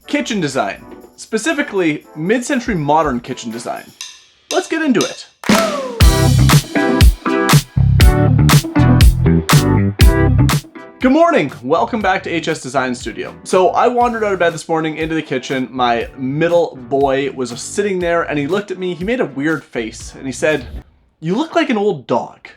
kitchen design, specifically mid-century modern kitchen design. Let's get into it. Good morning, welcome back to HS Design Studio. So I wandered out of bed this morning into the kitchen. My middle boy was sitting there and he looked at me, he made a weird face and he said, "You look like an old dog."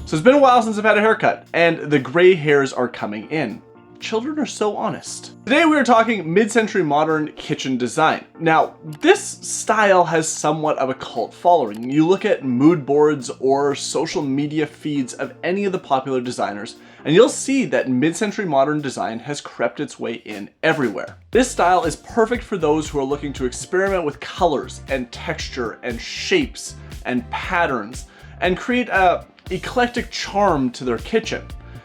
So it's been a while since I've had a haircut and the gray hairs are coming in. Children are so honest. Today we are talking mid-century modern kitchen design. Now, this style has somewhat of a cult following. You look at mood boards or social media feeds of any of the popular designers, and you'll see that mid-century modern design has crept its way in everywhere. This style is perfect for those who are looking to experiment with colors and texture and shapes and patterns and create a eclectic charm to their kitchen.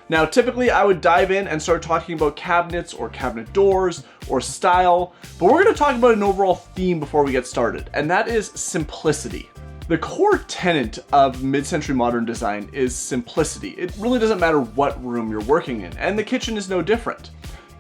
Now, typically I would dive in and start talking about cabinets or cabinet doors or style, but we're going to talk about an overall theme before we get started, and that is simplicity. The core tenet of mid-century modern design is simplicity. It really doesn't matter what room you're working in, and the kitchen is no different.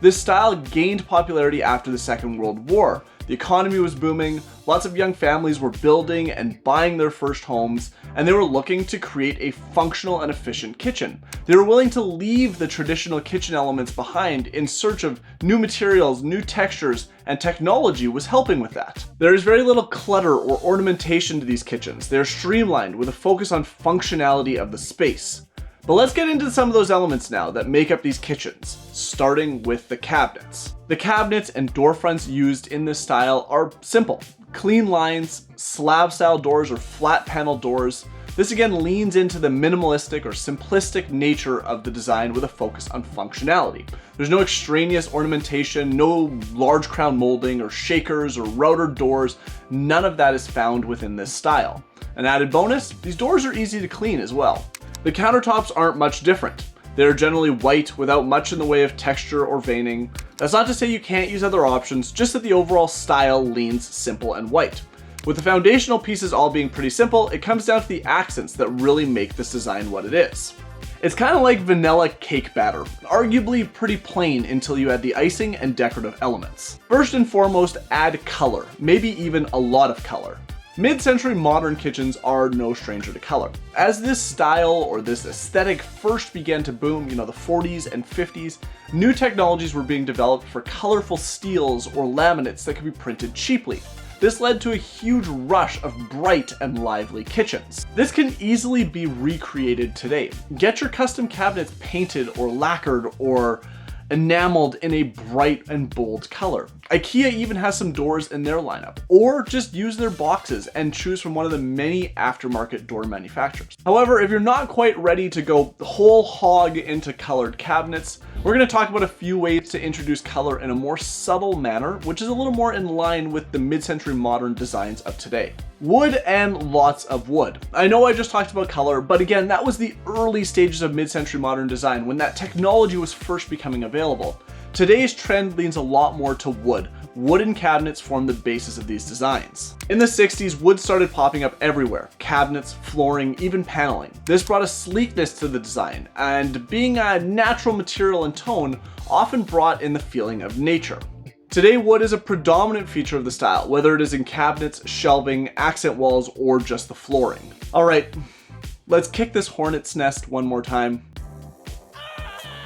This style gained popularity after the Second World War. The economy was booming, lots of young families were building and buying their first homes, and they were looking to create a functional and efficient kitchen. They were willing to leave the traditional kitchen elements behind in search of new materials, new textures, and technology was helping with that. There is very little clutter or ornamentation to these kitchens. They're streamlined with a focus on functionality of the space. But let's get into some of those elements now that make up these kitchens, starting with the cabinets. The cabinets and door fronts used in this style are simple. Clean lines, slab style doors or flat panel doors. This again leans into the minimalistic or simplistic nature of the design with a focus on functionality. There's no extraneous ornamentation, no large crown molding or shakers or router doors. None of that is found within this style. An added bonus, these doors are easy to clean as well. The countertops aren't much different. They're generally white without much in the way of texture or veining. That's not to say you can't use other options, just that the overall style leans simple and white. With the foundational pieces all being pretty simple, it comes down to the accents that really make this design what it is. It's kind of like vanilla cake batter, arguably pretty plain until you add the icing and decorative elements. First and foremost, add color, maybe even a lot of color. Mid-century modern kitchens are no stranger to color. As this style or this aesthetic first began to boom, the 40s and 50s, new technologies were being developed for colorful steels or laminates that could be printed cheaply. This led to a huge rush of bright and lively kitchens. This can easily be recreated today. Get your custom cabinets painted or lacquered or enameled in a bright and bold color. IKEA even has some doors in their lineup, or just use their boxes and choose from one of the many aftermarket door manufacturers. However, if you're not quite ready to go whole hog into colored cabinets, we're going to talk about a few ways to introduce color in a more subtle manner, which is a little more in line with the mid-century modern designs of today. Wood and lots of wood. I know I just talked about color, but again, that was the early stages of mid-century modern design when that technology was first becoming available. Today's trend leans a lot more to wood. Wooden cabinets form the basis of these designs. In the 60s, wood started popping up everywhere. Cabinets, flooring, even paneling. This brought a sleekness to the design, and being a natural material and tone often brought in the feeling of nature. Today, wood is a predominant feature of the style, whether it is in cabinets, shelving, accent walls, or just the flooring. All right, let's kick this hornet's nest one more time.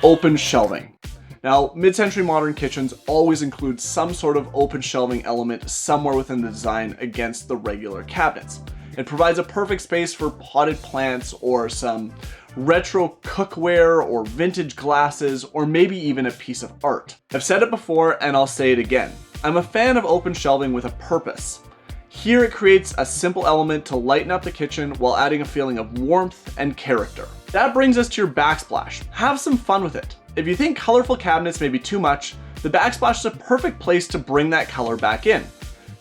Open shelving. Now, mid-century modern kitchens always include some sort of open shelving element somewhere within the design against the regular cabinets. It provides a perfect space for potted plants or some retro cookware or vintage glasses or maybe even a piece of art. I've said it before and I'll say it again. I'm a fan of open shelving with a purpose. Here it creates a simple element to lighten up the kitchen while adding a feeling of warmth and character. That brings us to your backsplash. Have some fun with it. If you think colorful cabinets may be too much, the backsplash is a perfect place to bring that color back in.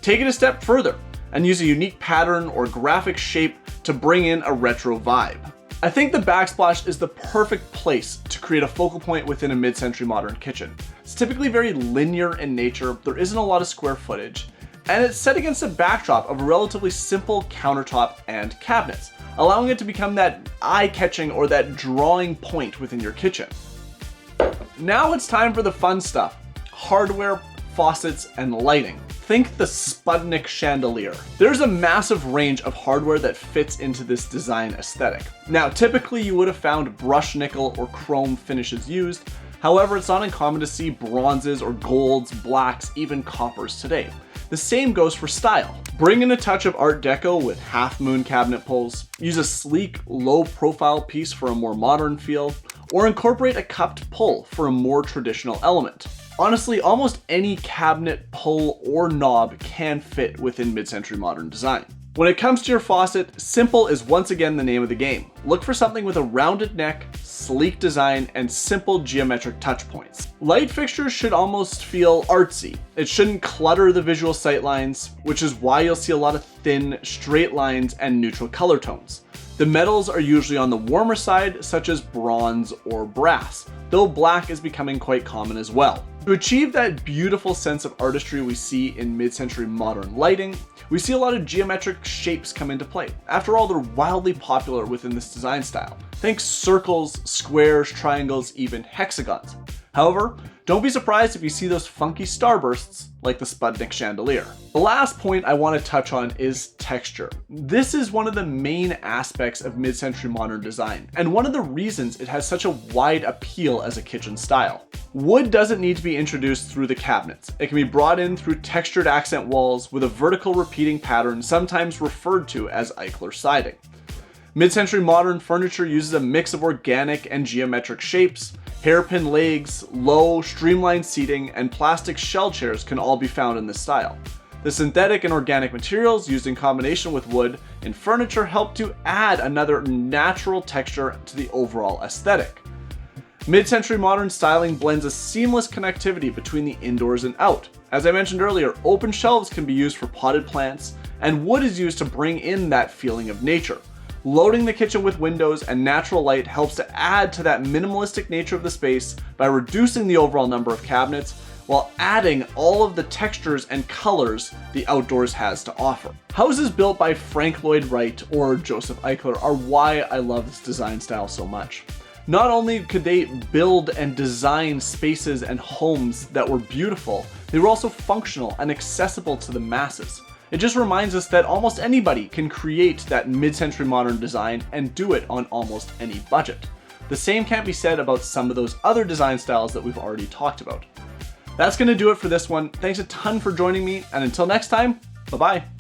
Take it a step further and use a unique pattern or graphic shape to bring in a retro vibe. I think the backsplash is the perfect place to create a focal point within a mid-century modern kitchen. It's typically very linear in nature, there isn't a lot of square footage, and it's set against a backdrop of a relatively simple countertop and cabinets, allowing it to become that eye-catching or that drawing point within your kitchen. Now it's time for the fun stuff. Hardware, faucets, and lighting. Think the Sputnik chandelier. There's a massive range of hardware that fits into this design aesthetic. Now, typically you would have found brushed nickel or chrome finishes used. However, it's not uncommon to see bronzes or golds, blacks, even coppers today. The same goes for style. Bring in a touch of Art Deco with half moon cabinet pulls, use a sleek, low profile piece for a more modern feel, or incorporate a cupped pull for a more traditional element. Honestly, almost any cabinet, pull, or knob can fit within mid-century modern design. When it comes to your faucet, simple is once again the name of the game. Look for something with a rounded neck, sleek design, and simple geometric touch points. Light fixtures should almost feel artsy. It shouldn't clutter the visual sightlines, which is why you'll see a lot of thin, straight lines and neutral color tones. The metals are usually on the warmer side, such as bronze or brass, though black is becoming quite common as well. To achieve that beautiful sense of artistry we see in mid-century modern lighting, we see a lot of geometric shapes come into play. After all, they're wildly popular within this design style. Think circles, squares, triangles, even hexagons. However, don't be surprised if you see those funky starbursts like the Sputnik chandelier. The last point I want to touch on is texture. This is one of the main aspects of mid-century modern design, and one of the reasons it has such a wide appeal as a kitchen style. Wood doesn't need to be introduced through the cabinets. It can be brought in through textured accent walls with a vertical repeating pattern, sometimes referred to as Eichler siding. Mid-century modern furniture uses a mix of organic and geometric shapes. Hairpin legs, low, streamlined seating, and plastic shell chairs can all be found in this style. The synthetic and organic materials used in combination with wood in furniture help to add another natural texture to the overall aesthetic. Mid-century modern styling blends a seamless connectivity between the indoors and out. As I mentioned earlier, open shelves can be used for potted plants, and wood is used to bring in that feeling of nature. Loading the kitchen with windows and natural light helps to add to that minimalistic nature of the space by reducing the overall number of cabinets while adding all of the textures and colors the outdoors has to offer. Houses built by Frank Lloyd Wright or Joseph Eichler are why I love this design style so much. Not only could they build and design spaces and homes that were beautiful, they were also functional and accessible to the masses. It just reminds us that almost anybody can create that mid-century modern design and do it on almost any budget. The same can't be said about some of those other design styles that we've already talked about. That's going to do it for this one. Thanks a ton for joining me, and until next time, bye-bye.